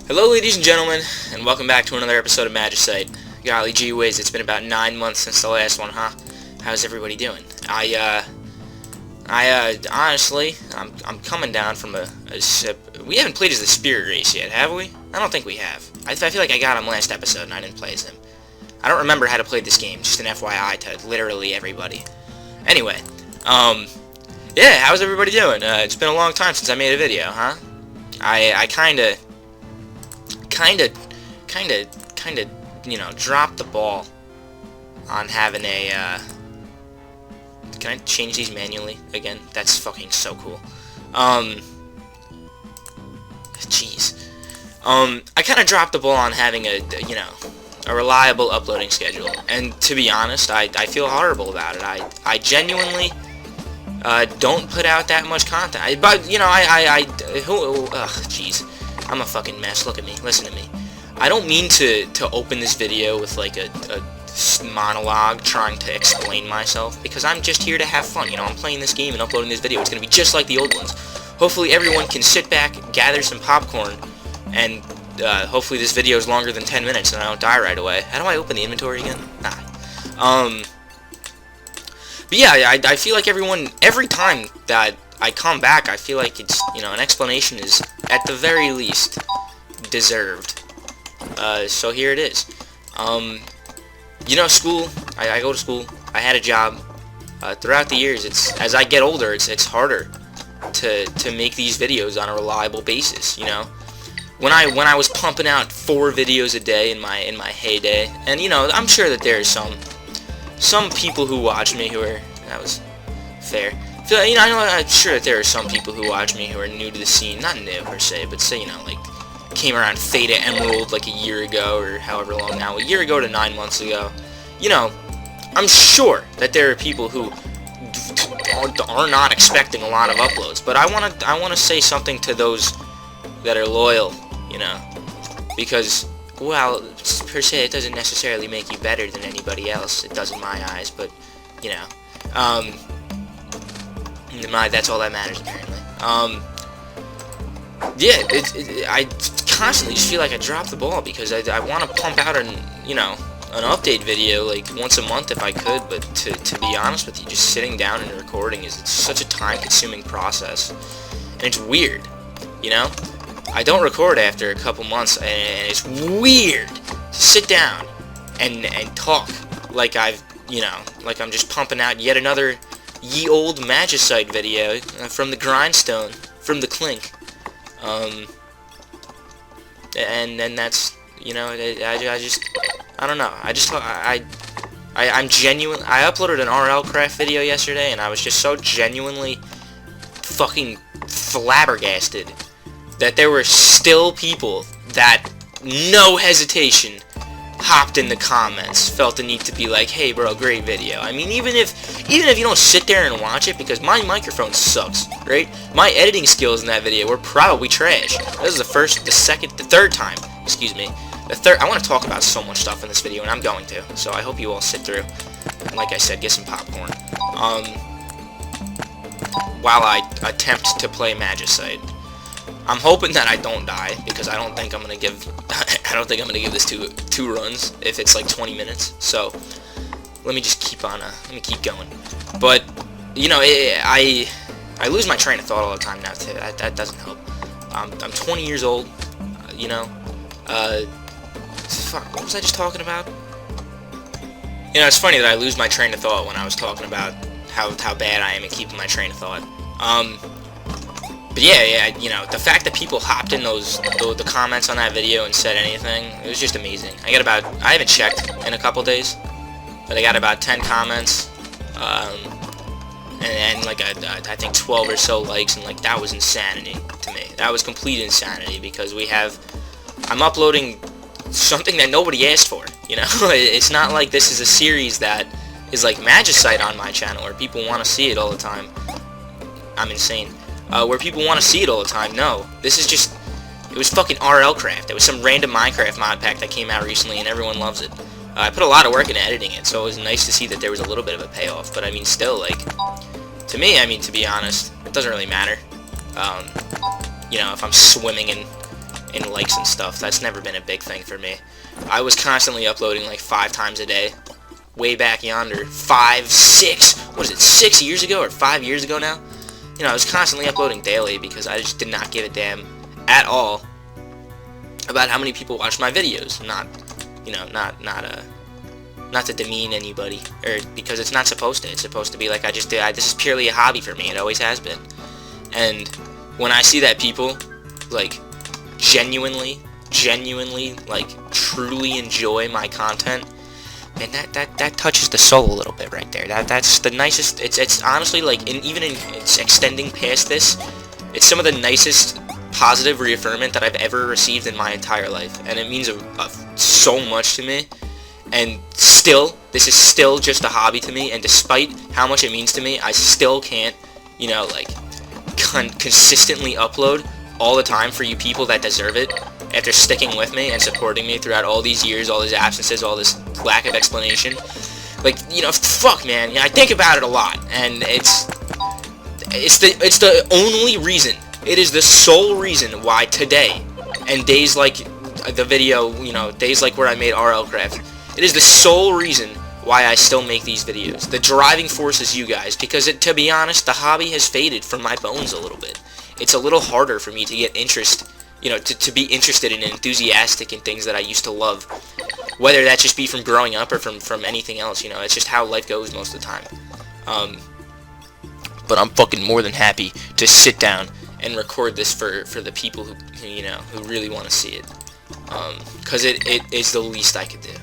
Hello ladies and gentlemen, and welcome back to another episode of Magicite. Golly gee whiz, it's been about 9 months since the last one, huh? How's everybody doing? Honestly, I'm coming down from a sip. We haven't played as the Spirit Race yet, have we? I don't think we have. I feel like I got him last episode and I didn't play as him. I don't remember how to play this game, just an FYI to literally everybody. Anyway, yeah, how's everybody doing? It's been a long time since I made a video, huh? I kinda, you know, dropped the ball on having a, can I change these manually again? That's fucking so cool. Jeez. I kinda dropped the ball on having a, you know, a reliable uploading schedule, and to be honest, I feel horrible about it. I genuinely don't put out that much content. But you know, jeez, I'm a fucking mess. Look at me. Listen to me. I don't mean to open this video with like a monologue trying to explain myself, because I'm just here to have fun. You know, I'm playing this game and uploading this video. It's gonna be just like the old ones. Hopefully, everyone can sit back, gather some popcorn, and hopefully this video is longer than 10 minutes and I don't die right away. How do I open the inventory again? But yeah, I feel like every time that I come back, I feel like it's, you know, an explanation is, at the very least, deserved. So here it is. You know, school, I go to school, I had a job. Throughout the years, as I get older, it's harder to make these videos on a reliable basis, you know? When I was pumping out 4 videos a day in my heyday, and you know, I'm sure that there are some people who watch me who are, that was fair. You know, I'm sure that there are some people who watch me who are new to the scene, not new per se, but say, you know, like, came around Theta Emerald like a year ago, or however long now, a year ago to 9 months ago. You know, I'm sure that there are people who are not expecting a lot of uploads, but I wanna say something to those that are loyal, you know, because, well, per se, it doesn't necessarily make you better than anybody else. It does in my eyes, but, you know, that's all that matters, apparently. Yeah, I constantly just feel like I dropped the ball, because I want to pump out an update video, like, once a month if I could, but to be honest with you, just sitting down and recording it's such a time-consuming process, and it's weird, you know? I don't record after a couple months, and it's weird to sit down and talk like like I'm just pumping out yet another ye old Magicite video from the grindstone, from the clink, and then that's, you know, I don't know, I'm genuine. I uploaded an RL craft video yesterday, and I was just so genuinely fucking flabbergasted that there were still people that, no hesitation, hopped in the comments, felt the need to be like, hey bro, great video. I mean, even if you don't sit there and watch it, because my microphone sucks, right? My editing skills in that video were probably trash. This is the third time, excuse me. I want to talk about so much stuff in this video, and I'm going to, so I hope you all sit through, and like I said, get some popcorn, while I attempt to play Magicite. I'm hoping that I don't die, because I don't think I'm gonna give this two runs if it's like 20 minutes. So let me just keep going. But you know, I lose my train of thought all the time now too. That doesn't help. I'm 20 years old. You know, fuck. What was I just talking about? You know, it's funny that I lose my train of thought when I was talking about how bad I am at keeping my train of thought. But yeah, you know, the fact that people hopped in the comments on that video and said anything, it was just amazing. I haven't checked in a couple days, but I got about 10 comments, and like I think 12 or so likes, and like that was insanity to me. That was complete insanity, because I'm uploading something that nobody asked for, you know? It's not like this is a series that is like Magicite on my channel, where people want to see it all the time. I'm insane. Where people want to see it all the time. No, this is just, it was fucking RL craft. It was some random Minecraft mod pack that came out recently, and everyone loves it. I put a lot of work into editing it, so it was nice to see that there was a little bit of a payoff. But I mean, still, like, to me, I mean, to be honest, it doesn't really matter. You know, if I'm swimming in in likes and stuff. That's never been a big thing for me. I was constantly uploading like 5 times a day. Way back yonder. 5, 6, what is it, 6 years ago or 5 years ago now? You know, I was constantly uploading daily because I just did not give a damn at all about how many people watched my videos. Not, you know, not to demean anybody, or because it's not supposed to. It's supposed to be like this is purely a hobby for me. It always has been. And when I see that people like genuinely, like truly enjoy my content, and that touches the soul a little bit right there. That's the nicest. It's honestly like even in it's extending past this, it's some of the nicest positive reaffirmment that I've ever received in my entire life, and it means so much to me. And still, this is still just a hobby to me, and despite how much it means to me, I still can't, you know, like consistently upload all the time for you people that deserve it. After sticking with me and supporting me throughout all these years, all these absences, all this lack of explanation, like, you know, fuck, man. Yeah, I think about it a lot, and it's the only reason. It is the sole reason why today, and days like the video, you know, days like where I made RL Craft, it is the sole reason why I still make these videos. The driving force is you guys, because to be honest, the hobby has faded from my bones a little bit. It's a little harder for me to get interest. You know, to be interested and enthusiastic in things that I used to love. Whether that just be from growing up or from anything else, you know, it's just how life goes most of the time. But I'm fucking more than happy to sit down and record this for the people who you know, who really want to see it. Because it is the least I could do.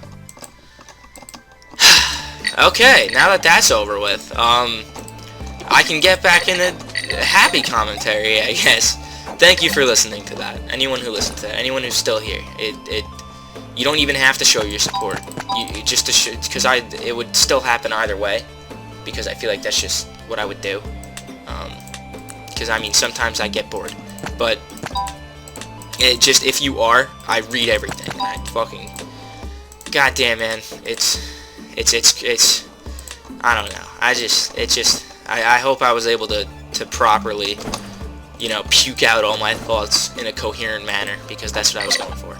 Okay, now that that's over with, I can get back into happy commentary, I guess. Thank you for listening to that. Anyone who listened to that, anyone who's still here, you don't even have to show your support. Just to because it would still happen either way, because I feel like that's just what I would do. Because I mean, sometimes I get bored, but if you are, I read everything. And I fucking, goddamn, man, it's I don't know. I hope I was able to properly, you know, puke out all my thoughts in a coherent manner, because that's what I was going for.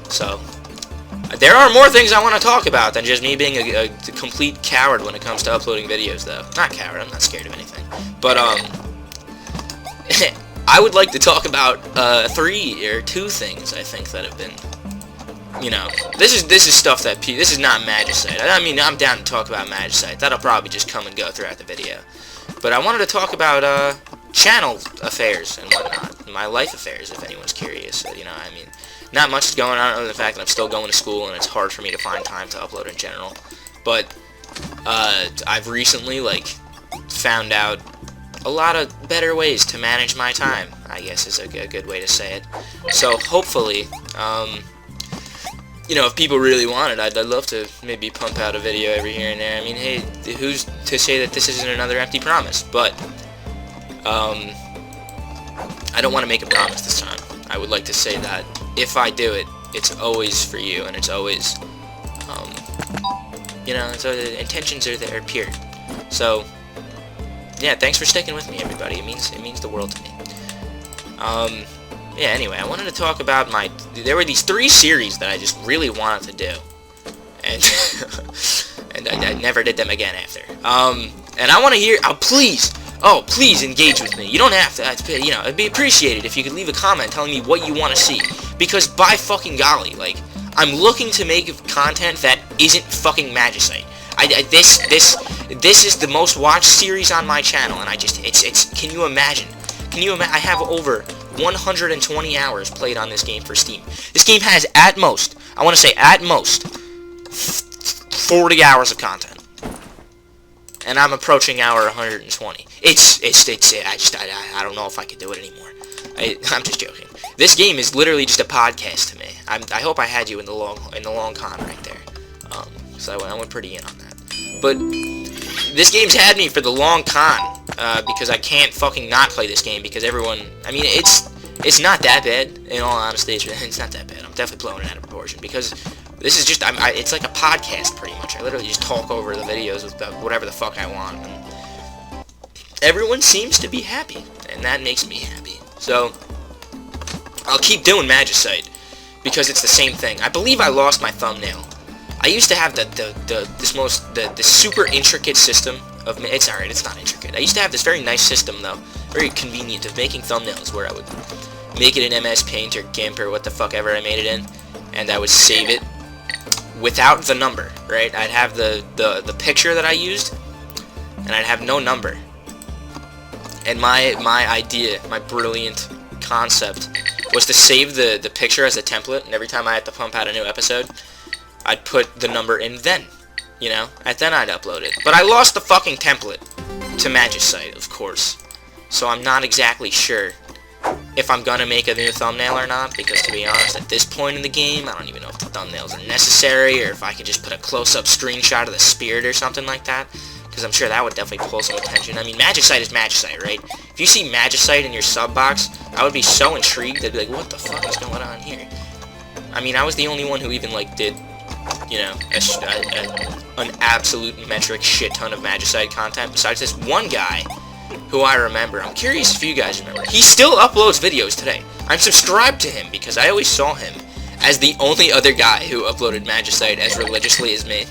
So, there are more things I want to talk about than just me being a complete coward when it comes to uploading videos, though. Not coward, I'm not scared of anything. But, I would like to talk about 3 or 2 things I think that have been, you know, this is stuff that this is not Magicite. I mean, I'm down to talk about Magicite. That'll probably just come and go throughout the video. But I wanted to talk about channel affairs and whatnot, my life affairs, if anyone's curious. You know, I mean, not much is going on other than the fact that I'm still going to school and it's hard for me to find time to upload in general. But I've recently, like, found out a lot of better ways to manage my time, I guess is a good way to say it. So hopefully, you know, if people really want it, I'd love to maybe pump out a video every here and there. I mean, hey, who's to say that this isn't another empty promise? But I don't want to make a promise this time. I would like to say that if I do it, it's always for you, and it's always, you know, so the intentions are there, pure. So, yeah, thanks for sticking with me, everybody. It means the world to me. Yeah, anyway, I wanted to talk about there were these 3 series that I just really wanted to do, and and I never did them again after. And I want to hear, please engage with me. You don't have to, you know, it'd be appreciated if you could leave a comment telling me what you want to see, because by fucking golly, like, I'm looking to make content that isn't fucking Magicite. This is the most watched series on my channel, and can you imagine? I have over 120 hours played on this game for Steam. This game has, at most, I want to say at most, 40 hours of content. And I'm approaching hour 120. I don't know if I could do it anymore. I'm just joking. This game is literally just a podcast to me. I hope I had you in the long con right there. So I went pretty in on that. But this game's had me for the long con, because I can't fucking not play this game, because everyone, I mean, it's not that bad, in all honesty. It's not that bad. I'm definitely blowing it out of proportion, because this is just, it's like a podcast, pretty much. I literally just talk over the videos with whatever the fuck I want, and everyone seems to be happy, and that makes me happy. So, I'll keep doing Magicite, because it's the same thing. I believe I lost my thumbnail. I used to have the super intricate system of, it's alright, it's not intricate. I used to have this very nice system though, very convenient, of making thumbnails, where I would make it in MS Paint or GIMP or what the fuck ever I made it in, and I would save it without the number, right? I'd have the picture that I used, and I'd have no number. And my idea, my brilliant concept, was to save the picture as a template, and every time I had to pump out a new episode, I'd put the number in then, you know, and then I'd upload it. But I lost the fucking template to Magicite, of course, so I'm not exactly sure if I'm gonna make a new thumbnail or not, because to be honest, at this point in the game, I don't even know if the thumbnails are necessary, or if I could just put a close-up screenshot of the spirit or something like that, because I'm sure that would definitely pull some attention. I mean, Magicite is Magicite, right? If you see Magicite in your sub box, I would be so intrigued. I'd be like, what the fuck is going on here? I mean, I was the only one who even, like, did, you know, an absolute metric shit ton of Magicite content, besides this one guy who I remember. I'm curious if you guys remember. He still uploads videos today. I'm subscribed to him because I always saw him as the only other guy who uploaded Magicite as religiously as me.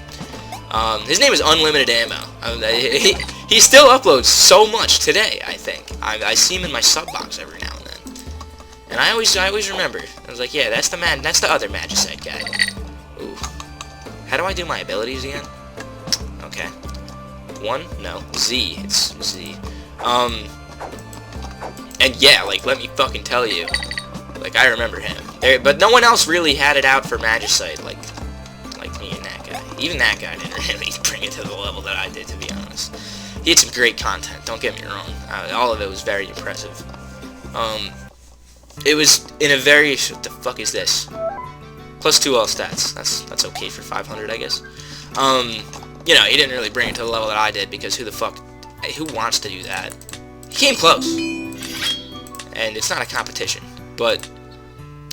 His name is Unlimited Ammo. He still uploads so much today, I think. I see him in my sub box every now and then. And I always remember. I was like, yeah, that's the other Magicite guy. Ooh. How do I do my abilities again? Okay. 1? No. Z. It's Z. And yeah, like, let me fucking tell you, like, I remember him. But no one else really had it out for Magicite, like me and that guy. Even that guy didn't really bring it to the level that I did, to be honest. He had some great content, don't get me wrong. All of it was very impressive. It was in a very, what the fuck is this? +2 all stats. That's okay for 500, I guess. You know, he didn't really bring it to the level that I did, because who wants to do that? He came close. And it's not a competition, but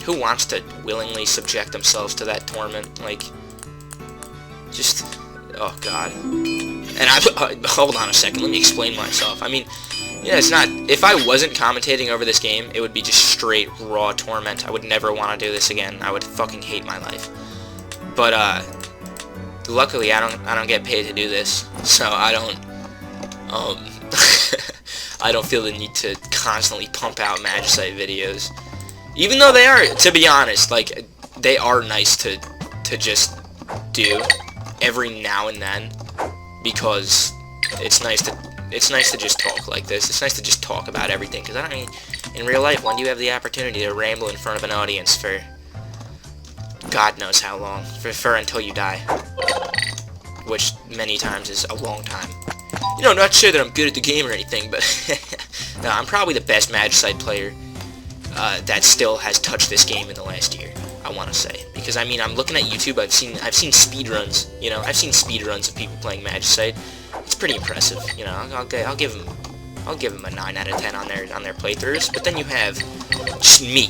who wants to willingly subject themselves to that torment? Like, just, oh god. And hold on a second, let me explain myself. I mean, yeah, it's not, if I wasn't commentating over this game, it would be just straight raw torment. I would never want to do this again. I would fucking hate my life. But luckily I don't get paid to do this, so I don't I don't feel the need to constantly pump out Magicite videos. Even though they are, to be honest, like, they are nice to just do every now and then, because it's nice to just talk like this. It's nice to just talk about everything, because I don't mean, in real life, when do you have the opportunity to ramble in front of an audience for God knows how long, for until you die, which many times is a long time. You know, not sure that I'm good at the game or anything, but no, I'm probably the best Magicite player that still has touched this game in the last year, I want to say. Because, I mean, I'm looking at YouTube, I've seen speedruns, you know, I've seen speedruns of people playing Magicite. It's pretty impressive, you know, I'll give them a 9 out of 10 on their playthroughs. But then you have just me,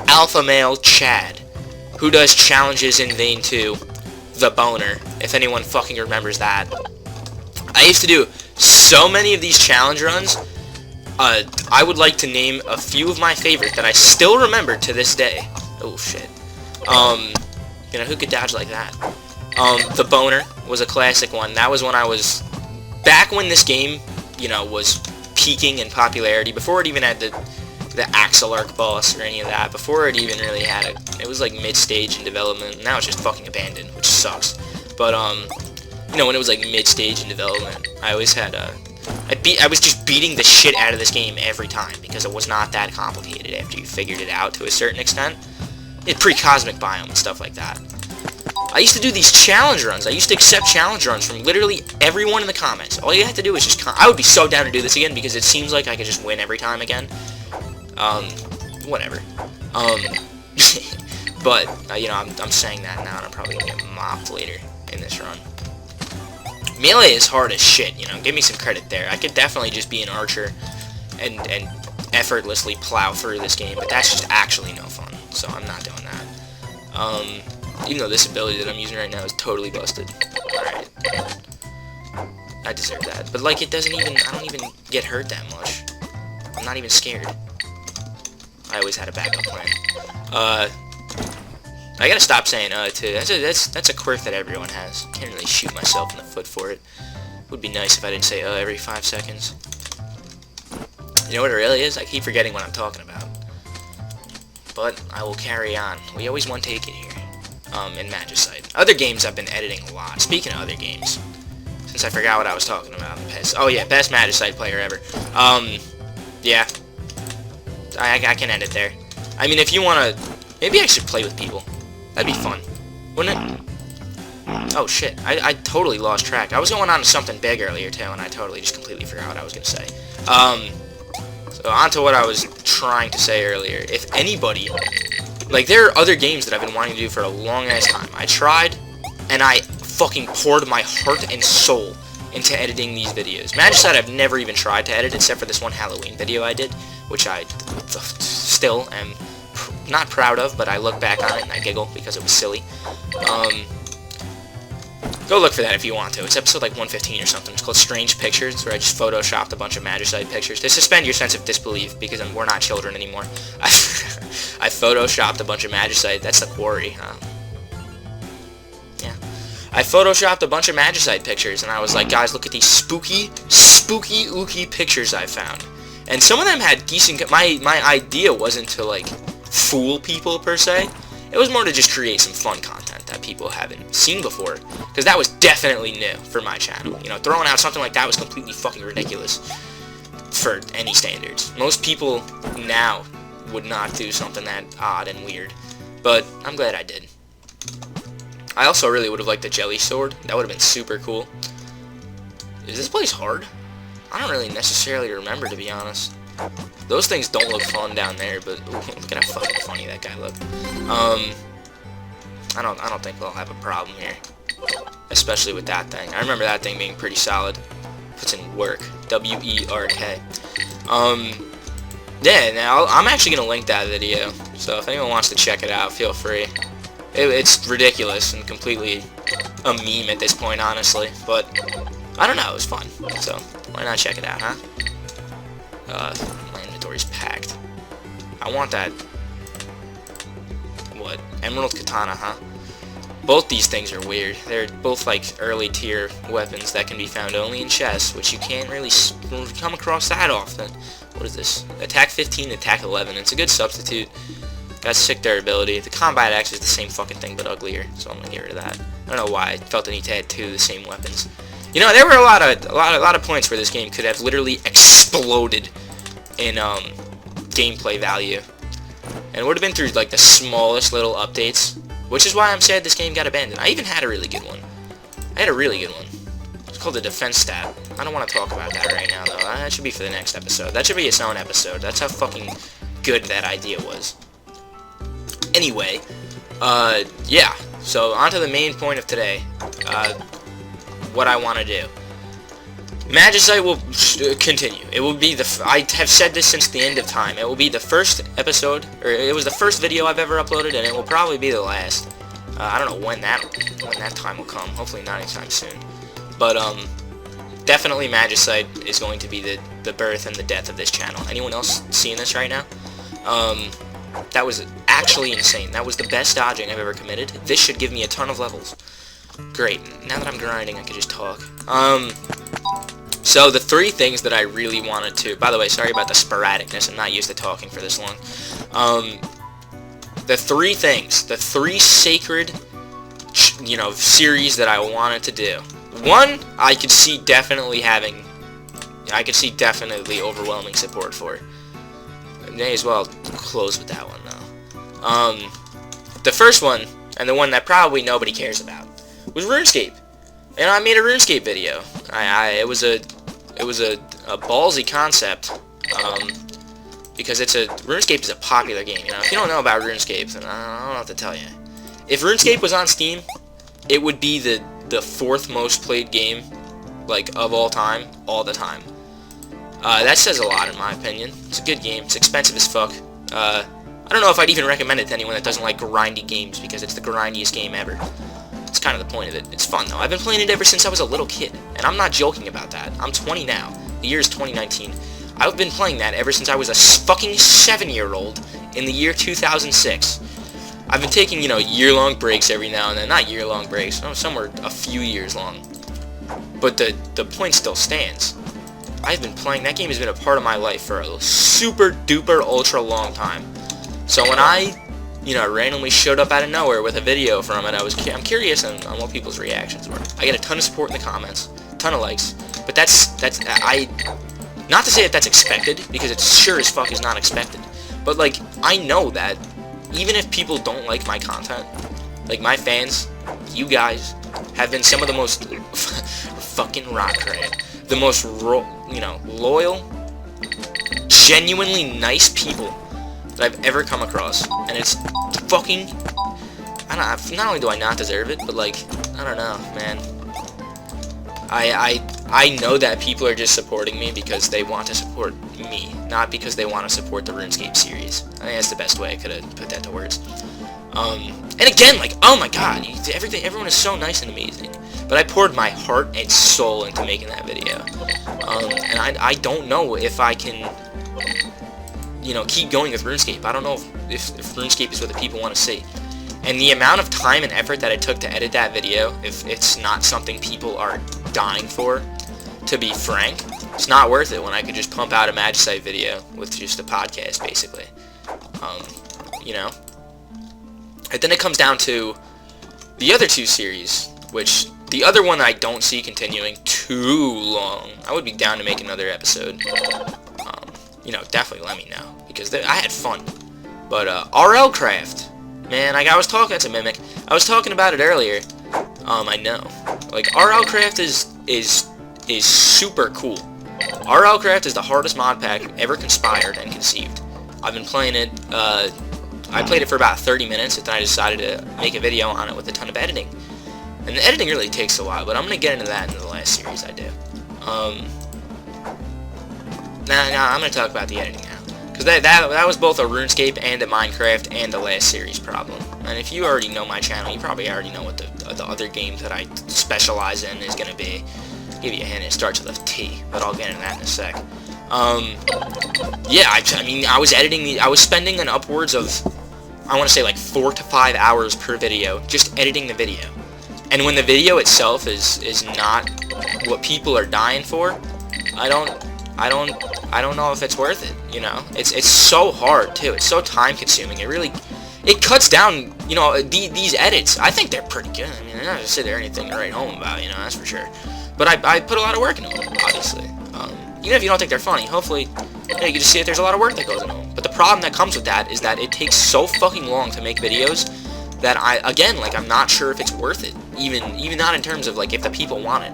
alpha male Chad, who does challenges in Vein 2, the boner, if anyone fucking remembers that. I used to do so many of these challenge runs. I would like to name a few of my favorite that I still remember to this day. Oh shit. You know, who could dodge like that? The boner was a classic one. That was when I was back when this game, you know, was peaking in popularity, before it even had the Axel Arc boss or any of that, before it even really had it was like mid-stage in development. Now it's just fucking abandoned, which sucks. But you know, when it was like mid-stage in development, I always had I was just beating the shit out of this game every time, because it was not that complicated after you figured it out to a certain extent. It pre-cosmic biome and stuff like that. I used to do these challenge runs. I used to accept challenge runs from literally everyone in the comments. All you had to do was just I would be so down to do this again, because it seems like I could just win every time again. Whatever. But you know, I'm saying that now, and I'm probably gonna get mopped later in this run. Melee is hard as shit, you know, give me some credit there. I could definitely just be an archer and effortlessly plow through this game, but that's just actually no fun, so I'm not doing that. Even though this ability that I'm using right now is totally busted. Alright. I deserve that. But, like, I don't even get hurt that much. I'm not even scared. I always had a backup plan. I gotta stop saying too. That's a quirk that everyone has. Can't really shoot myself in the foot for it. Would be nice if I didn't say every 5 seconds. You know what it really is? I keep forgetting what I'm talking about. But I will carry on. We always one take it here. In Magicite. Other games I've been editing a lot. Speaking of other games, since I forgot what I was talking about. Oh yeah, best Magicite player ever. Yeah. I can end it there. I mean, if you wanna, maybe I should play with people. That'd be fun, wouldn't it? Oh shit, I totally lost track. I was going on to something big earlier too, and I totally just completely forgot what I was gonna say. So on to what I was trying to say earlier. If anybody, like, there are other games that I've been wanting to do for a long ass time. I tried, and I fucking poured my heart and soul into editing these videos. Magicite I've never even tried to edit, except for this one Halloween video I did, which I still am not proud of, but I look back on it and I giggle because it was silly. Go look for that if you want to. It's episode like 115 or something. It's called Strange Pictures, where I just photoshopped a bunch of Magicite pictures to suspend your sense of disbelief, because we're not children anymore. I photoshopped a bunch of Magicite. That's the quarry. Yeah. I photoshopped a bunch of Magicite pictures, and I was like, guys, look at these spooky, ooky pictures I found. And some of them had decent... My idea wasn't to, like, fool people, per se. It was more to just create some fun content that people haven't seen before. Because that was definitely new for my channel. You know, throwing out something like that was completely fucking ridiculous for any standards. Most people now would not do something that odd and weird. But I'm glad I did. I also really would have liked the jelly sword. That would have been super cool. Is this place hard? I don't really necessarily remember, to be honest. Those things don't look fun down there, but ooh, look at how fucking funny that guy looked. I don't think we'll have a problem here, especially with that thing. I remember that thing being pretty solid. Puts in work. W-E-R-K. Yeah. Now I'm actually gonna link that video, so if anyone wants to check it out, feel free. It's ridiculous and completely a meme at this point, honestly. But I don't know. It was fun, so why not check it out, huh? My inventory's packed. I want that. What? Emerald Katana, huh? Both these things are weird. They're both like early tier weapons that can be found only in chests, which you can't really come across that often. What is this? Attack 15, attack 11. It's a good substitute. Got sick durability. The combat axe is the same fucking thing but uglier, so I'm gonna get rid of that. I don't know why I felt the need to add two of the same weapons. You know, there were a lot of points where this game could have literally exploded in gameplay value, and it would have been through like the smallest little updates, which is why I'm sad this game got abandoned. I even had a really good one. I had a really good one. It's called the defense stat. I don't want to talk about that right now, though. That should be for the next episode. That should be its own episode. That's how fucking good that idea was. Anyway, yeah. So on to the main point of today. What I want to do. Magicite will continue. It will be I have said this since the end of time. It will be the first episode, or it was the first video I've ever uploaded, and it will probably be the last. I don't know when that time will come. Hopefully not anytime soon. But definitely Magicite is going to be the birth and the death of this channel. Anyone else seeing this right now? That was actually insane. That was the best dodging I've ever committed. This should give me a ton of levels. Great. Now that I'm grinding, I can just talk. So the three things that I really wanted to... By the way, sorry about the sporadicness. I'm not used to talking for this long. The three things, the three sacred, you know, series that I wanted to do. One, I could see definitely overwhelming support for. I may as well close with that one, though. The first one, and the one that probably nobody cares about, was RuneScape. And I made a RuneScape video. It was a ballsy concept, because RuneScape is a popular game. You know, if you don't know about RuneScape, then I don't know what to tell you. If RuneScape was on Steam, it would be the fourth most played game, like, of all time, all the time. That says a lot in my opinion. It's a good game. It's expensive as fuck. I don't know if I'd even recommend it to anyone that doesn't like grindy games, because it's the grindiest game ever. It's kind of the point of it. It's fun, though. I've been playing it ever since I was a little kid, and I'm not joking about that. I'm 20 now. The year is 2019. I've been playing that ever since I was a fucking 7-year-old in the year 2006. I've been taking, year-long breaks every now and then. Not year-long breaks, somewhere a few years long. But the point still stands. I've been playing, that game has been a part of my life for a super duper ultra long time. So when I, randomly showed up out of nowhere with a video from it, I'm curious on what people's reactions were. I get a ton of support in the comments, a ton of likes, but that's not to say that that's expected, because it sure as fuck is not expected. But like, I know that even if people don't like my content, like my fans, you guys, have been some of the most fucking rock crap, the most loyal, genuinely nice people that I've ever come across, and it's fucking, not only do I not deserve it, but like, I don't know, man. I know that people are just supporting me because they want to support me, not because they want to support the RuneScape series. I think that's the best way I could have put that to words. And again, like, oh my god, everyone is so nice and amazing. But I poured my heart and soul into making that video. And I don't know if I can, keep going with RuneScape. I don't know if RuneScape is what the people want to see. And the amount of time and effort that it took to edit that video, if it's not something people are dying for, to be frank, it's not worth it when I could just pump out a Magicite video with just a podcast, basically. And then it comes down to the other two series, which the other one I don't see continuing too long. I would be down to make another episode. Definitely let me know, because I had fun. But RL Craft, man, like I was talking, that's a mimic. I was talking about it earlier. I know, like RL Craft is super cool. RL Craft is the hardest mod pack ever conspired and conceived. I've been playing it. I played it for about 30 minutes, and then I decided to make a video on it with a ton of editing. And the editing really takes a while, but I'm gonna get into that in the last series I do. I'm gonna talk about the editing now, because that was both a RuneScape and a Minecraft and the last series problem. And if you already know my channel, you probably already know what the other games that I specialize in is gonna be. I'll give you a hint, it starts with a T, but I'll get into that in a sec. Yeah, I was editing I was spending an upwards of, I want to say like 4 to 5 hours per video just editing the video. And when the video itself is not what people are dying for, I don't know if it's worth it, It's so hard too. It's so time consuming. It cuts down, these edits. I think they're pretty good. I mean, they're not gonna say they're anything to write home about, that's for sure. But I put a lot of work into them, obviously. Even if you don't think they're funny, hopefully, you can just see that there's a lot of work that goes into them. But the problem that comes with that is that it takes so fucking long to make videos that I'm not sure if it's worth it. Even not in terms of, like, if the people want it.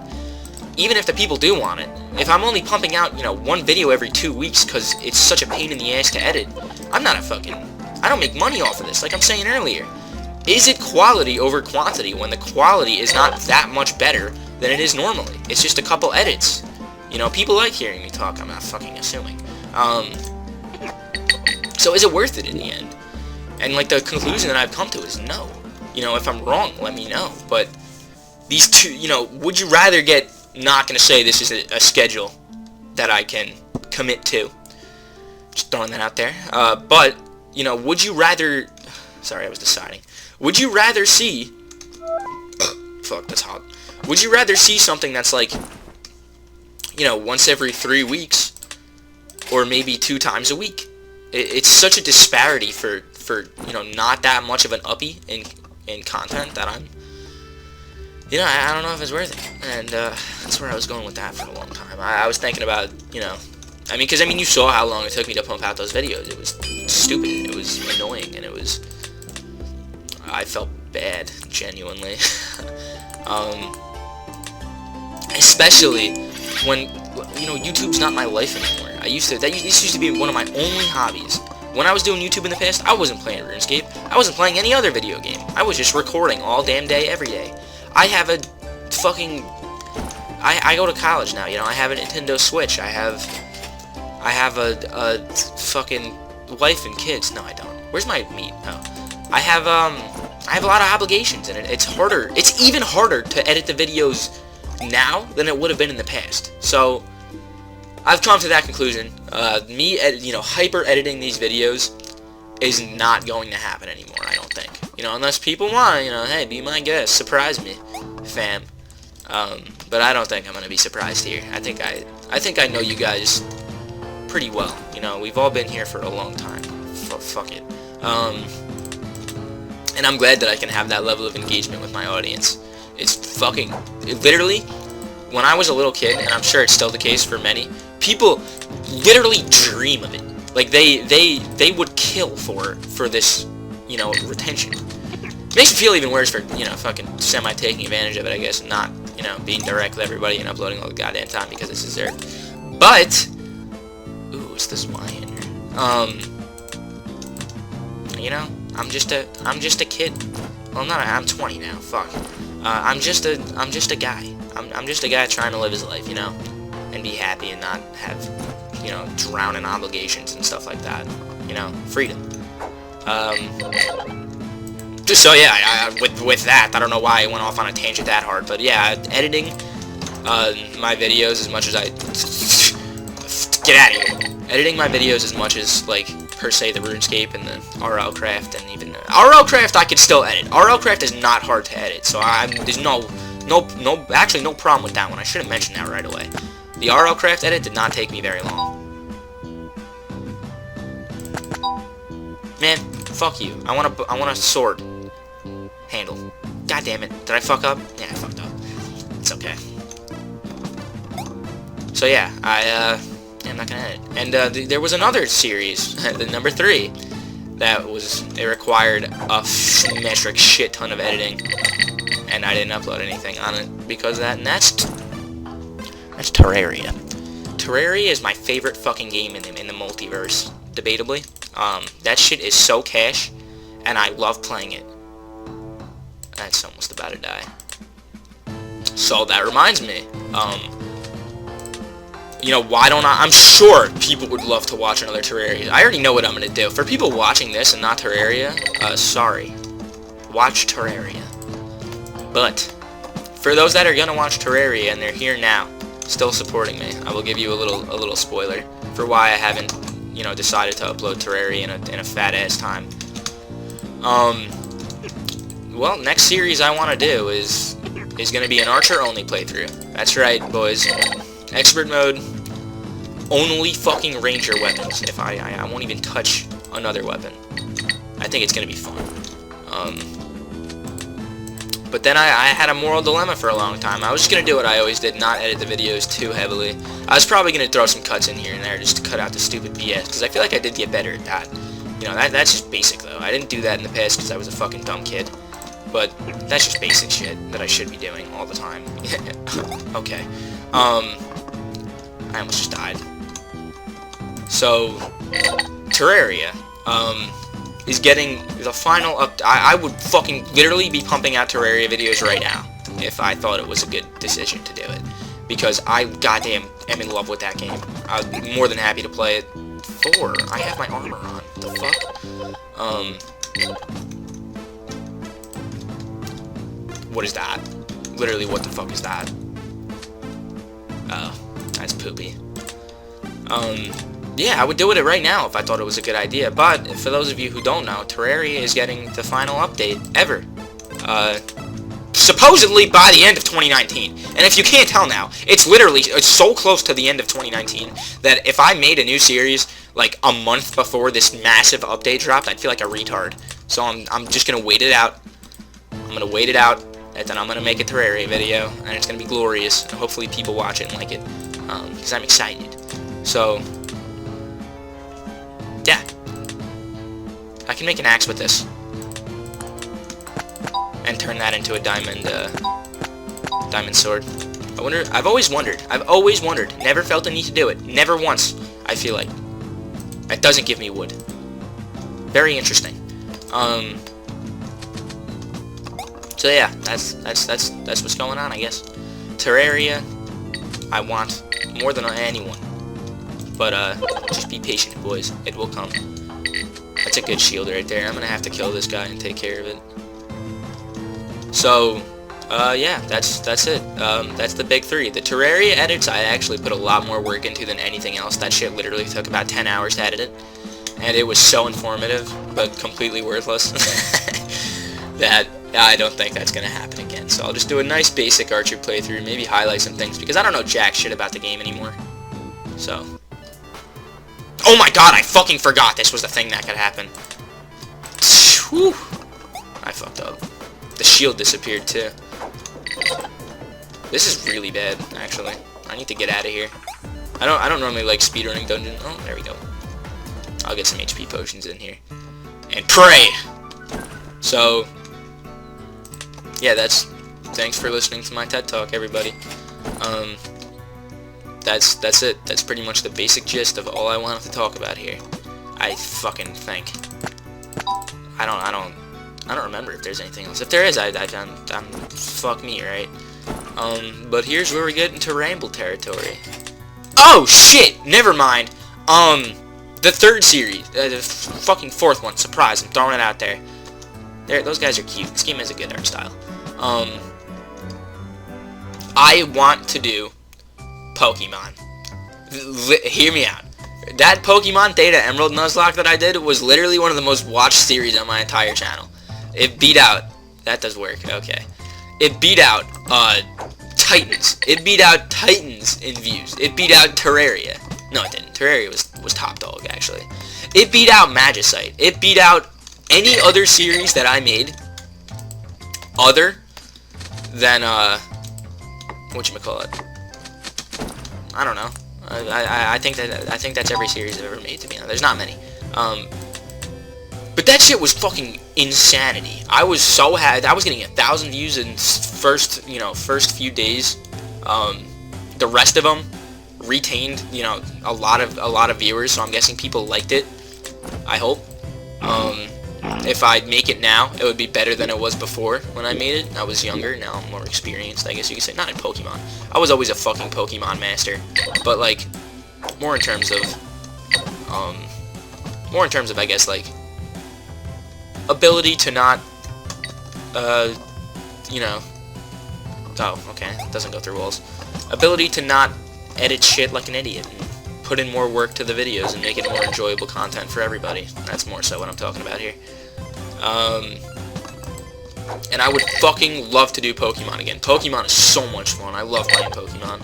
Even if the people do want it. If I'm only pumping out, one video every 2 weeks because it's such a pain in the ass to edit, I don't make money off of this, like I'm saying earlier. Is it quality over quantity when the quality is not that much better than it is normally? It's just a couple edits. People like hearing me talk, I'm not fucking assuming. So is it worth it in the end? And like the conclusion that I've come to is no. If I'm wrong, let me know. But these two, would you rather get, not gonna say this is a schedule that I can commit to. Just throwing that out there. But, would you rather, sorry, I was deciding. Would you rather see, fuck, that's hot. Would you rather see something that's like, once every 3 weeks, or maybe 2 times a week? It's such a disparity for not that much of an uppie in content that I'm, I don't know if it's worth it. And that's where I was going with that for a long time. I was thinking about, because you saw how long it took me to pump out those videos. It was stupid, it was annoying, and I felt bad, genuinely. Especially when, YouTube's not my life anymore. This used to be one of my only hobbies. When I was doing YouTube in the past, I wasn't playing RuneScape. I wasn't playing any other video game. I was just recording all damn day, every day. I have a fucking, I go to college now, I have a Nintendo Switch. I have a fucking wife and kids. No, I don't. Where's my meat? Oh. I have a lot of obligations, and it's even harder to edit the videos now than it would have been in the past. So I've come to that conclusion. Me hyper editing these videos is not going to happen anymore, I don't think. You know, unless people want, you know, hey, be my guest, surprise me, fam. But I don't think I'm gonna be surprised here. I think I know you guys pretty well. You know, we've all been here for a long time. Fuck it. And I'm glad that I can have that level of engagement with my audience. It's fucking... literally, when I was a little kid, and I'm sure it's still the case for many, people literally dream of it. Like, they would kill for this, you know, retention. It makes me feel even worse for, you know, fucking semi-taking advantage of it, I guess, and not, you know, being direct with everybody and uploading all the goddamn time because it's dessert. But... ooh, it's this wine in here. You know, I'm just a kid. Well, I'm 20 now. Fuck. I'm just a guy. I'm just a guy trying to live his life, you know, and be happy and not have, you know, drown in obligations and stuff like that. You know, freedom. So yeah, with that, I don't know why I went off on a tangent that hard, but yeah, editing my videos as much as I get out of here. Editing my videos as much as, like, per se, the RuneScape and the RLCraft, and even RLCraft I could still edit. RLCraft is not hard to edit, so there's actually no problem with that one. I should have mentioned that right away. The RLCraft edit did not take me very long. Man, fuck you. I want a sword handle. God damn it. Did I fuck up? Yeah, I fucked up. It's okay. So yeah, I'm not gonna edit. And there was another series, the number 3, it required a metric shit ton of editing, and I didn't upload anything on it because of that. And that's Terraria. Terraria is my favorite fucking game in the multiverse, debatably. That shit is so cash, and I love playing it. That's almost about to die. So that reminds me, you know, why don't I'm sure people would love to watch another Terraria. I already know what I'm gonna do. For people watching this and not Terraria, sorry. Watch Terraria. But for those that are gonna watch Terraria and they're here now, still supporting me, I will give you a little spoiler for why I haven't, you know, decided to upload Terraria in a fat ass time. Well, next series I want to do is gonna be an archer only playthrough. That's right, boys. Expert mode, only fucking ranger weapons. If I won't even touch another weapon. I think it's gonna be fun. But then I had a moral dilemma for a long time. I was just gonna do what I always did, not edit the videos too heavily. I was probably gonna throw some cuts in here and there just to cut out the stupid BS, because I feel like I did get better at that. You know, that's just basic though. I didn't do that in the past because I was a fucking dumb kid. But that's just basic shit that I should be doing all the time. Okay. I almost just died. So, Terraria, is getting the final I would fucking literally be pumping out Terraria videos right now if I thought it was a good decision to do it. Because I goddamn am in love with that game. I'd be more than happy to play it. I have my armor on. The fuck? What is that? Literally, what the fuck is that? Oh, that's poopy. Yeah, I would do it right now if I thought it was a good idea, but for those of you who don't know, Terraria is getting the final update ever. Supposedly by the end of 2019. And if you can't tell now, it's so close to the end of 2019 that if I made a new series like a month before this massive update dropped, I'd feel like a retard. So I'm just gonna wait it out. I'm gonna wait it out, and then I'm gonna make a Terraria video, and it's gonna be glorious. And hopefully people watch it and like it, because I'm excited. So, yeah. I can make an axe with this. And turn that into a diamond sword. I've always wondered, never felt the need to do it. Never once, I feel like. It doesn't give me wood. Very interesting. So yeah, that's what's going on, I guess. Terraria, I want more than anyone. But, just be patient, boys. It will come. That's a good shield right there. I'm gonna have to kill this guy and take care of it. So, yeah, that's it. That's the big 3. The Terraria edits, I actually put a lot more work into than anything else. That shit literally took about 10 hours to edit it. and it was so informative, but completely worthless, that I don't think that's going to happen again. So I'll just do a nice basic archer playthrough, maybe highlight some things, because I don't know jack shit about the game anymore. So. Oh my god, I fucking forgot this was the thing that could happen. Whew. I fucked up. The shield disappeared too. This is really bad, actually. I need to get out of here. I don't normally like speedrunning dungeons. Oh, there we go. I'll get some HP potions in here. And pray! So, yeah, thanks for listening to my TED Talk, everybody. That's it. That's pretty much the basic gist of all I wanted to talk about here. I fucking think. I don't remember if there's anything else. If there is, I'm fuck me, right? But here's where we get into ramble territory. Oh shit! Never mind. The third series, the fucking fourth one. Surprise! I'm throwing it out there. Those guys are cute. This game has a good art style. I want to do Pokemon. Hear me out. That Pokemon Theta Emerald Nuzlocke that I did was literally one of the most watched series on my entire channel. It beat out... That does work, okay. It beat out, Titans. It beat out Titans in views. It beat out Terraria. No, it didn't. Terraria was top dog, actually. It beat out Magicite. It beat out any other series that I made other than, whatchamacallit? I don't know. I think that's every series I've ever made, to be honest. There's not many. But that shit was fucking insanity. I was so happy. I was getting 1,000 views in first few days. The rest of them retained, a lot of viewers. So I'm guessing people liked it. I hope. If I make it now, it would be better than it was before when I made it. I was younger. Now I'm more experienced, I guess you could say. Not in Pokemon. I was always a fucking Pokemon master. But like, more in terms of, I guess, like, ability to not, oh, okay, it doesn't go through walls. Ability to not edit shit like an idiot and put in more work to the videos and make it more enjoyable content for everybody. That's more so what I'm talking about here. And I would fucking love to do Pokemon again. Pokemon is so much fun. I love playing Pokemon.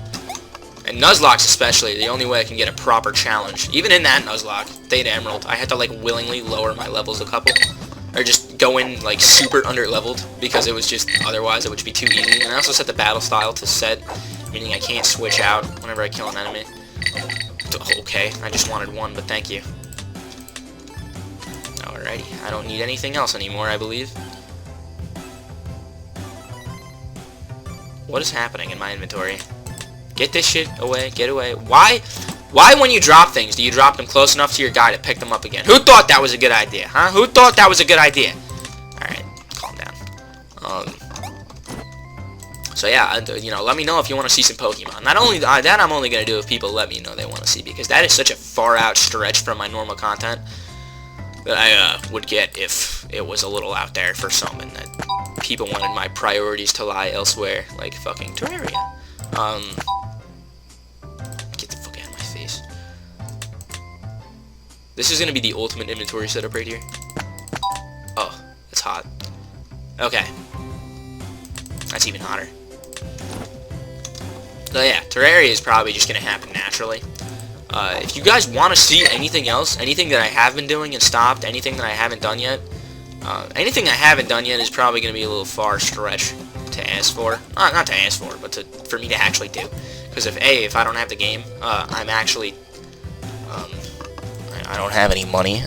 And Nuzlocke especially, the only way I can get a proper challenge. Even in that Nuzlocke, Theta Emerald, I had to, like, willingly lower my levels a couple. Or just go in, like, super under-leveled, because it was just, otherwise it would be too easy. And I also set the battle style to set, meaning I can't switch out whenever I kill an enemy. Okay, I just wanted one, but thank you. Alrighty, I don't need anything else anymore, I believe. What is happening in my inventory? Get this shit away, get away. Why when you drop things, do you drop them close enough to your guy to pick them up again? Who thought that was a good idea, huh? Who thought that was a good idea? Alright, calm down. So yeah, let me know if you want to see some Pokemon. Not only that, I'm only going to do if people let me know they want to see, because that is such a far out stretch from my normal content that I would get if it was a little out there for some, and that people wanted my priorities to lie elsewhere, like fucking Terraria. Get the fuck out of my face. This is gonna be the ultimate inventory setup right here. Oh, it's hot. Okay. That's even hotter. So yeah, Terraria is probably just gonna happen naturally. If you guys want to see anything else, anything that I have been doing and stopped, anything that I haven't done yet, anything I haven't done yet is probably going to be a little far stretch to ask for. Not to ask for, but for me to actually do. Because if I don't have the game, I'm actually, I don't have any money.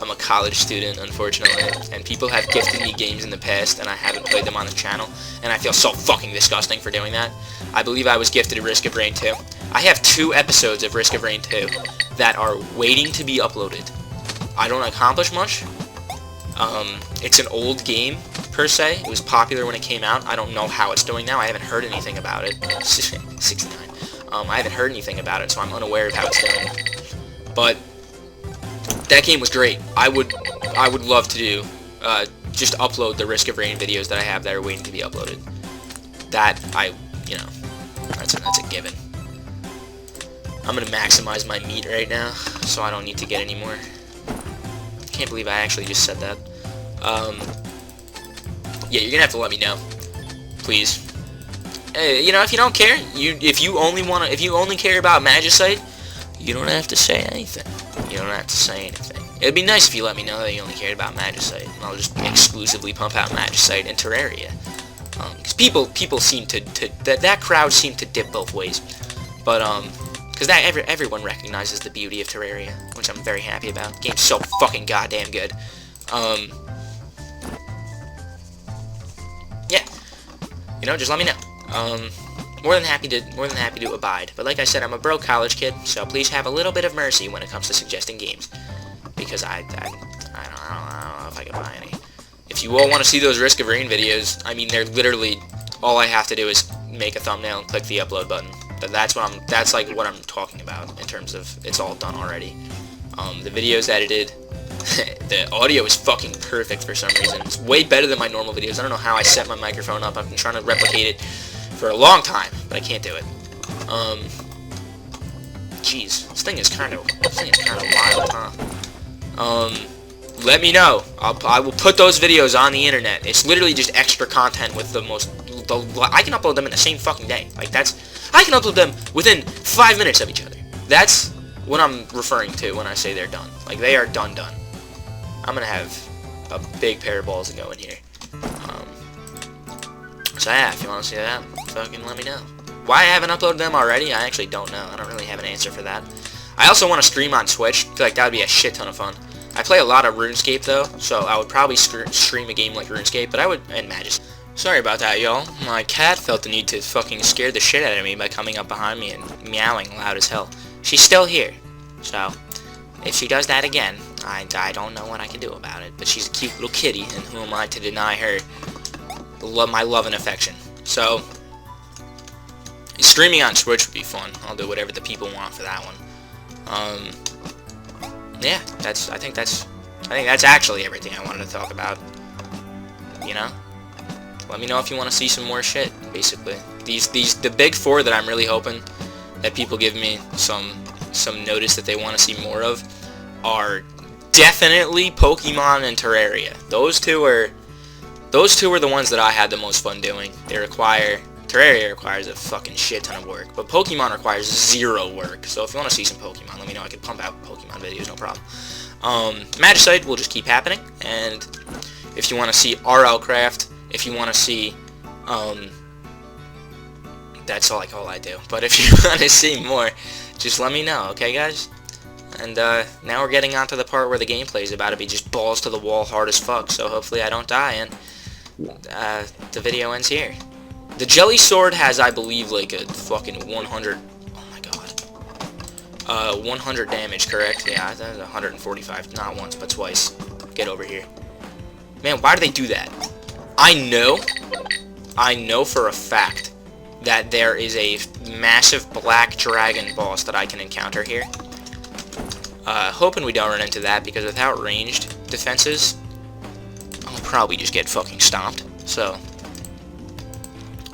I'm a college student, unfortunately, and people have gifted me games in the past, and I haven't played them on the channel, and I feel so fucking disgusting for doing that. I believe I was gifted a Risk of Rain 2. I have 2 episodes of Risk of Rain 2 that are waiting to be uploaded. I don't accomplish much. It's an old game, per se. It was popular when it came out. I don't know how it's doing now. I haven't heard anything about it. 69. I haven't heard anything about it, so I'm unaware of how it's doing. But that game was great. I would love to do, just upload the Risk of Rain videos that I have that are waiting to be uploaded. That, that's a given. I'm gonna maximize my meat right now, so I don't need to get any more. can't believe I actually just said that. Yeah, you're gonna have to let me know, please. You know, if you don't care, if you only care about Magicite, you don't have to say anything. You don't have to say anything. It'd be nice if you let me know that you only cared about Magicite, and I'll just exclusively pump out Magicite and Terraria. Because people seem to that crowd seemed to dip both ways, but because everyone recognizes the beauty of Terraria, which I'm very happy about. The game's so fucking goddamn good. Yeah, you know, just let me know. More than happy to abide. But like I said, I'm a broke college kid, so please have a little bit of mercy when it comes to suggesting games, because I don't know if I can buy any. If you all want to see those Risk of Rain videos, I mean, they're literally, all I have to do is make a thumbnail and click the upload button. But that's like what I'm talking about in terms of it's all done already. The video's edited. The audio is fucking perfect for some reason. It's way better than my normal videos. I don't know how I set my microphone up. I've been trying to replicate it for a long time, but I can't do it. Jeez, this thing is kind of wild, huh? Let me know. I will put those videos on the internet. It's literally just extra content with I can upload them in the same fucking day. Like, I can upload them within 5 minutes of each other. That's what I'm referring to when I say they're done. Like, they are done. I'm gonna have a big pair of balls to go in here. So yeah, if you want to see that, fucking let me know. Why I haven't uploaded them already, I actually don't know. I don't really have an answer for that. I also want to stream on Twitch. I feel like that would be a shit ton of fun. I play a lot of RuneScape though, so I would probably stream a game like RuneScape, but and Magicite. Sorry about that, y'all. My cat felt the need to fucking scare the shit out of me by coming up behind me and meowing loud as hell. She's still here, so if she does that again, I don't know what I can do about it. But she's a cute little kitty, and who am I to deny her my love and affection? So streaming on Twitch would be fun. I'll do whatever the people want for that one. Yeah, I think that's actually everything I wanted to talk about. You know, let me know if you want to see some more shit. Basically, the big four that I'm really hoping that people give me some notice that they want to see more of are definitely Pokemon and Terraria. Those two are the ones that I had the most fun doing. Terraria requires a fucking shit ton of work, but Pokemon requires 0 work. So if you want to see some Pokemon, let me know. I can pump out Pokemon videos, no problem. Magicite will just keep happening, and if you want to see RL Craft, if you want to see, that's all I do. But if you want to see more, just let me know, okay, guys? And now we're getting on to the part where the gameplay is about to be just balls to the wall, hard as fuck. So hopefully I don't die, and the video ends here. The Jelly Sword has, I believe, like a fucking 100... Oh my god. 100 damage, correct? Yeah, that's 145. Not once, but twice. Get over here. Man, why do they do that? I know for a fact that there is a massive black dragon boss that I can encounter here. Hoping we don't run into that, because without ranged defenses, I'll probably just get fucking stomped. So,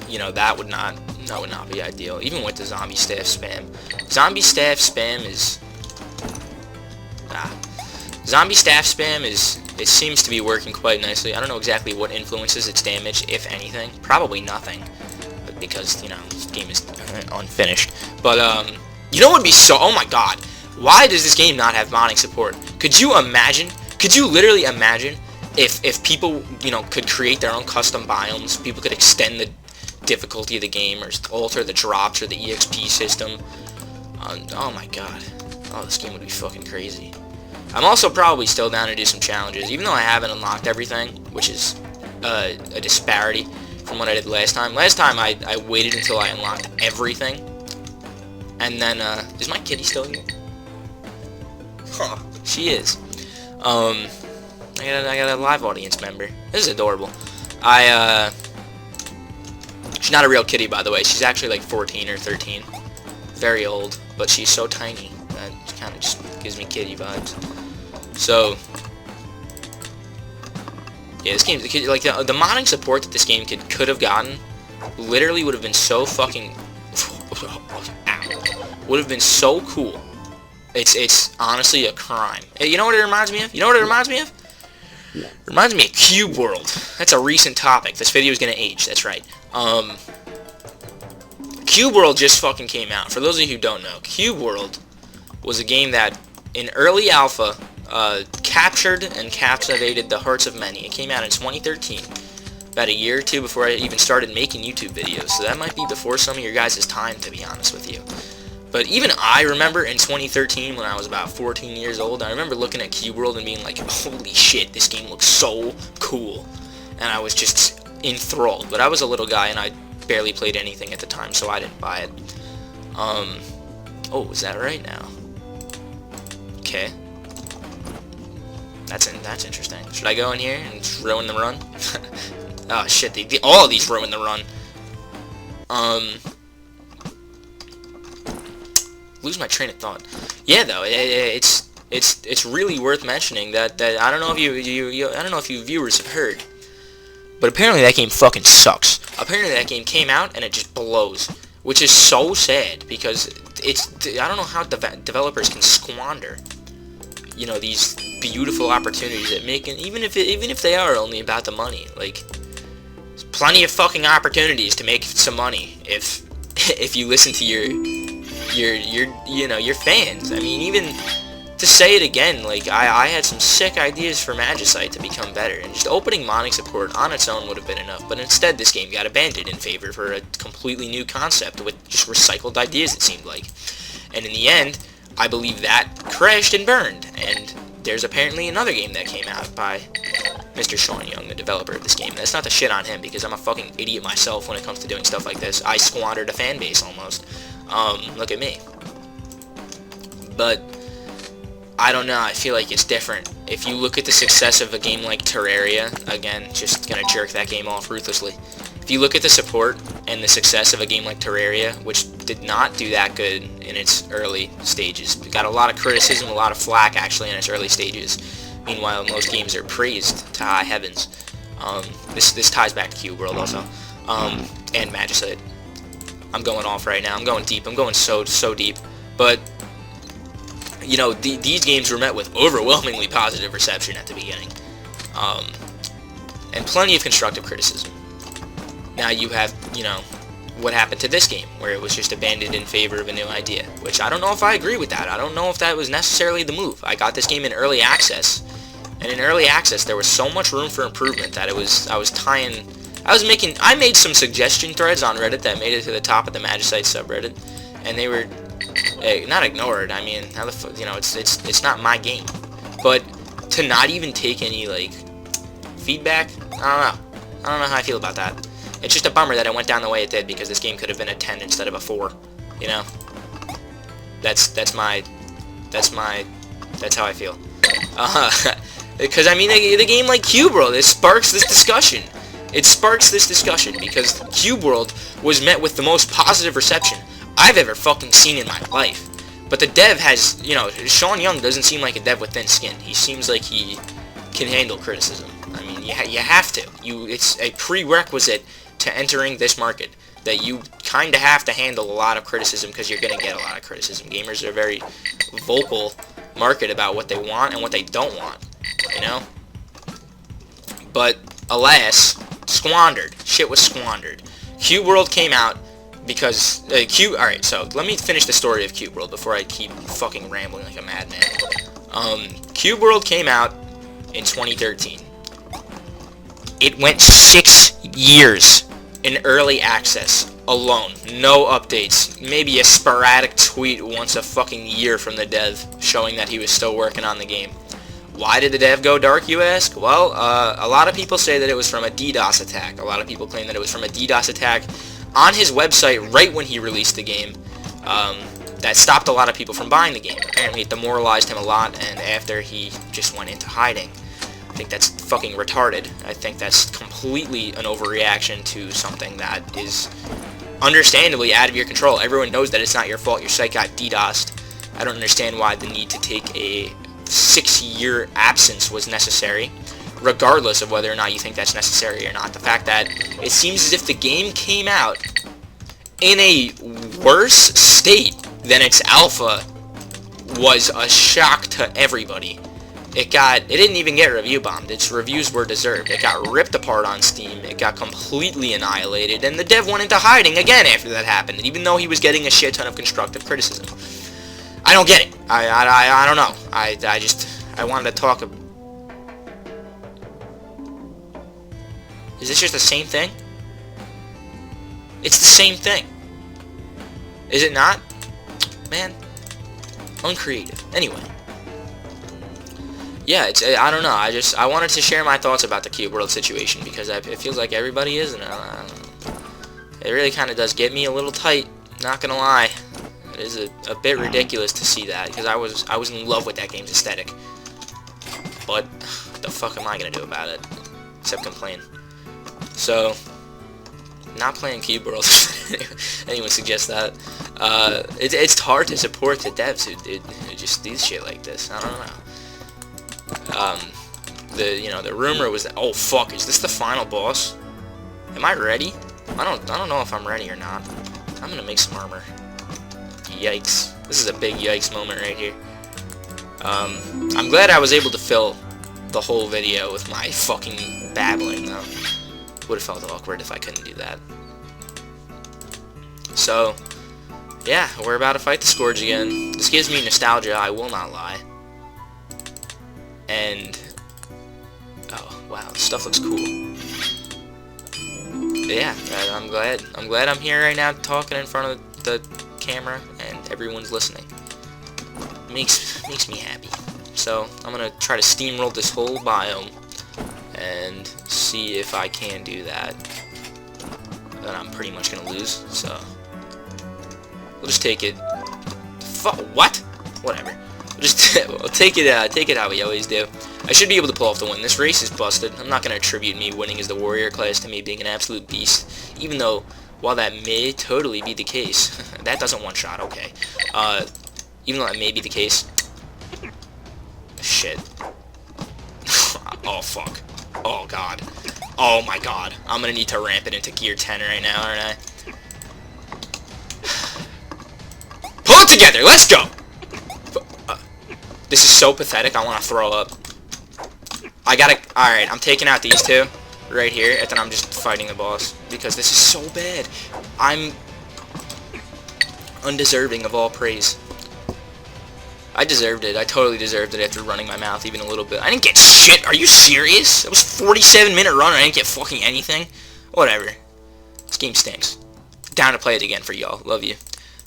you know, that would not be ideal. Even with the zombie staff spam. Zombie staff spam it seems to be working quite nicely. I don't know exactly what influences its damage, if anything. Probably nothing, because, you know, this game is unfinished. But, you know what would be so... Oh my god. Why does this game not have modding support? Could you literally imagine if people, you know, could create their own custom biomes? People could extend the difficulty of the game, or alter the drops, or the EXP system. Oh my god. Oh, this game would be fucking crazy. I'm also probably still down to do some challenges, even though I haven't unlocked everything, which is a disparity from what I did last time. Last time I waited until I unlocked everything, and then, is my kitty still here? Huh, she is. I got a live audience member. This is adorable. She's not a real kitty, by the way. She's actually like 14 or 13. Very old, but she's so tiny that it kind of just gives me kitty vibes. So, yeah, this game, like the modding support that this game could have gotten, literally would have been so fucking, would have been so cool It's honestly a crime. You know what it reminds me of? You know what it reminds me of? It reminds me of Cube World. That's a recent topic. This video is gonna age. That's right. Cube World just fucking came out. For those of you who don't know, Cube World was a game that, in early alpha, captured and captivated the hearts of many. It came out in 2013, about a year or two before I even started making YouTube videos. So that might be before some of your guys' time, to be honest with you. But even I remember in 2013, when I was about 14 years old, I remember looking at Cube World and being like, holy shit, this game looks so cool. And I was just enthralled. But I was a little guy and I barely played anything at the time, so I didn't buy it. Oh, is that right now? Okay. That's interesting. Should I go in here and just ruin the run? Oh shit, all of these ruin the run. Lose my train of thought. Yeah, though, it's really worth mentioning that I don't know if I don't know if you viewers have heard, but apparently that game fucking sucks. Apparently that game came out and it just blows, which is so sad because I don't know how developers can squander, you know, these beautiful opportunities that make it, even if they are only about the money. Like, there's plenty of fucking opportunities to make some money if you listen to your fans. I mean, even to say it again, like, I had some sick ideas for Magicite to become better, and just opening modding support on its own would have been enough, but instead this game got abandoned in favor for a completely new concept with just recycled ideas, it seemed like. And in the end, I believe that crashed and burned, and there's apparently another game that came out by Mr. Sean Young, the developer of this game. That's not to shit on him, because I'm a fucking idiot myself when it comes to doing stuff like this. I squandered a fan base almost. Look at me. But I don't know, I feel like it's different. If you look at the success of a game like Terraria, again, just gonna jerk that game off ruthlessly. If you look at the support and the success of a game like Terraria, which did not do that good in its early stages, it got a lot of criticism, a lot of flack actually in its early stages. Meanwhile, most games are praised to high heavens. This ties back to Cube World also, and Magicite. I'm going off right now. I'm going deep. I'm going so deep. But you know, these games were met with overwhelmingly positive reception at the beginning, and plenty of constructive criticism. Now you have, you know, what happened to this game, where it was just abandoned in favor of a new idea, which I don't know if I agree with that. I don't know if that was necessarily the move. I got this game in early access, and in early access there was so much room for improvement that I made some suggestion threads on Reddit that made it to the top of the Magicite subreddit, and they were not ignored. I mean, how the fuck, you know, it's not my game, but to not even take any like feedback, I don't know how I feel about that. It's just a bummer that it went down the way it did, because this game could have been a 10 instead of a 4. You know, that's how I feel. Because I mean, the game like Cube World, it sparks this discussion. It sparks this discussion because Cube World was met with the most positive reception I've ever fucking seen in my life. But the dev has, you know, Sean Young doesn't seem like a dev with thin skin. He seems like he can handle criticism. I mean, you have to. It's a prerequisite to entering this market, that you kind of have to handle a lot of criticism, because you're going to get a lot of criticism. Gamers are a very vocal market about what they want and what they don't want, you know? But, alas, squandered. Shit was squandered. Cube World came out because, alright, so let me finish the story of Cube World before I keep fucking rambling like a madman. Cube World came out in 2013. It went 6 years in early access alone. No updates. Maybe a sporadic tweet once a fucking year from the dev showing that he was still working on the game. Why did the dev go dark, you ask? Well, a lot of people say that it was from a DDoS attack. A lot of people claim that it was from a DDoS attack on his website right when he released the game. That stopped a lot of people from buying the game. Apparently it demoralized him a lot, and after he just went into hiding. I think that's fucking retarded. I think that's completely an overreaction to something that is understandably out of your control. Everyone knows that it's not your fault. Your site got DDoSed. I don't understand why the need to take a 6-year absence was necessary, regardless of whether or not you think that's necessary or not. The fact that it seems as if the game came out in a worse state than its alpha was a shock to everybody. It didn't even get review bombed. Its reviews were deserved. It got ripped apart on Steam. It got completely annihilated, and the dev went into hiding again after that happened, even though he was getting a shit ton of constructive criticism. I don't get it. I don't know. I wanted to talk. Is this just the same thing? It's the same thing. Is it not? Man, uncreative. Anyway. Yeah, I don't know. I wanted to share my thoughts about the Cube World situation because it feels like everybody is, and it really kind of does get me a little tight. Not gonna lie, it is a bit ridiculous to see that because I was in love with that game's aesthetic. But what the fuck am I gonna do about it except complain? So, not playing Cube World. Anyone suggests that? It's hard to support the devs who just do shit like this. I don't know. The rumor was that, oh fuck, is this the final boss? Am I ready? I don't know if I'm ready or not. I'm gonna make some armor. Yikes. This is a big yikes moment right here. I'm glad I was able to fill the whole video with my fucking babbling though. Would have felt awkward if I couldn't do that. So, yeah, we're about to fight the Scourge again. This gives me nostalgia, I will not lie. And oh wow, this stuff looks cool. Yeah, I'm glad I'm here right now talking in front of the camera and everyone's listening. Makes me happy. So I'm gonna try to steamroll this whole biome and see if I can do that. Then I'm pretty much gonna lose. So we'll just take it. What? Whatever. We'll take it how we always do. I should be able to pull off the win. This race is busted. I'm not going to attribute me winning as the warrior class to me being an absolute beast, even though, while that may totally be the case, that doesn't one-shot, okay. Even though that may be the case, shit. Oh, fuck. Oh, God. Oh, my God. I'm going to need to ramp it into gear 10 right now, aren't I? Pull it together! Let's go! This is so pathetic, I want to throw up. Alright, I'm taking out these two right here, and then I'm just fighting the boss. Because this is so bad. I'm undeserving of all praise. I deserved it. I totally deserved it after running my mouth even a little bit. I didn't get shit. Are you serious? It was a 47-minute run and I didn't get fucking anything? Whatever. This game stinks. Down to play it again for y'all. Love you.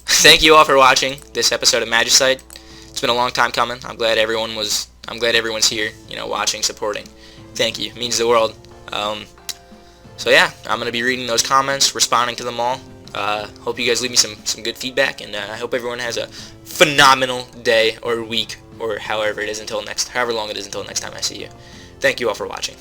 Thank you all for watching this episode of Magicite. It's been a long time coming. I'm glad everyone's here, you know, watching, supporting. Thank you. It means the world. So yeah, I'm gonna be reading those comments, responding to them all. Hope you guys leave me some good feedback, and I hope everyone has a phenomenal day or week or however long it is until next time I see you. Thank you all for watching.